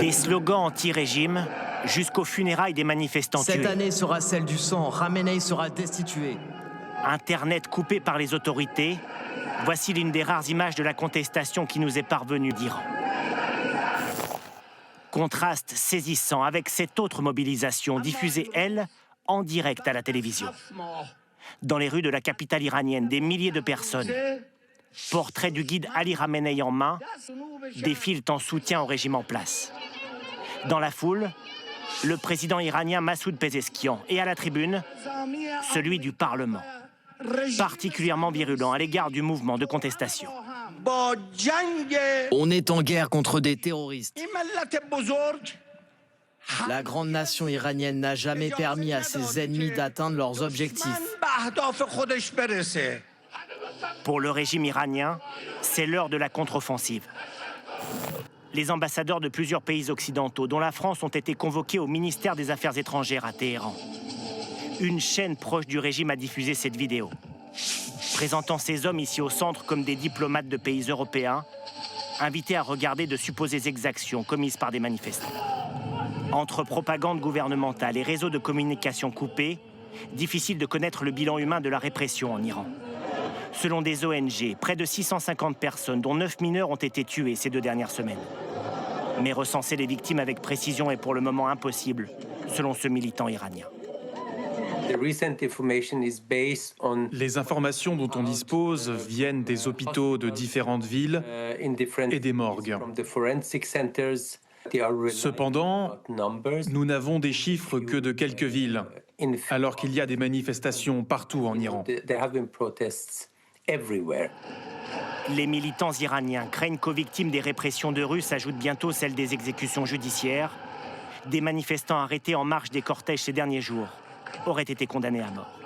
Des slogans anti-régime jusqu'aux funérailles des manifestants tués. Cette année sera celle du sang. Khamenei sera destitué. Internet coupé par les autorités. Voici l'une des rares images de la contestation qui nous est parvenue d'Iran. Contraste saisissant avec cette autre mobilisation diffusée, elle, en direct à la télévision. Dans les rues de la capitale iranienne, des milliers de personnes, portrait du guide Ali Khamenei en main, défilent en soutien au régime en place. Dans la foule, le président iranien Massoud Pezeshkian et à la tribune, celui du Parlement, particulièrement virulent à l'égard du mouvement de contestation. On est en guerre contre des terroristes. La grande nation iranienne n'a jamais permis à ses ennemis d'atteindre leurs objectifs. Pour le régime iranien, c'est l'heure de la contre-offensive. Les ambassadeurs de plusieurs pays occidentaux, dont la France, ont été convoqués au ministère des Affaires étrangères à Téhéran. Une chaîne proche du régime a diffusé cette vidéo, présentant ces hommes ici au centre comme des diplomates de pays européens, invités à regarder de supposées exactions commises par des manifestants. Entre propagande gouvernementale et réseaux de communication coupés, difficile de connaître le bilan humain de la répression en Iran. Selon des ONG, près de 650 personnes, dont 9 mineurs, ont été tuées ces 2 dernières semaines. Mais recenser les victimes avec précision est pour le moment impossible, selon ce militant iranien. Les informations dont on dispose viennent des hôpitaux de différentes villes et des morgues. Cependant, nous n'avons des chiffres que de quelques villes, alors qu'il y a des manifestations partout en Iran. Les militants iraniens craignent qu'aux victimes des répressions de rue s'ajoutent bientôt celles des exécutions judiciaires. Des manifestants arrêtés en marche des cortèges ces derniers jours auraient été condamnés à mort.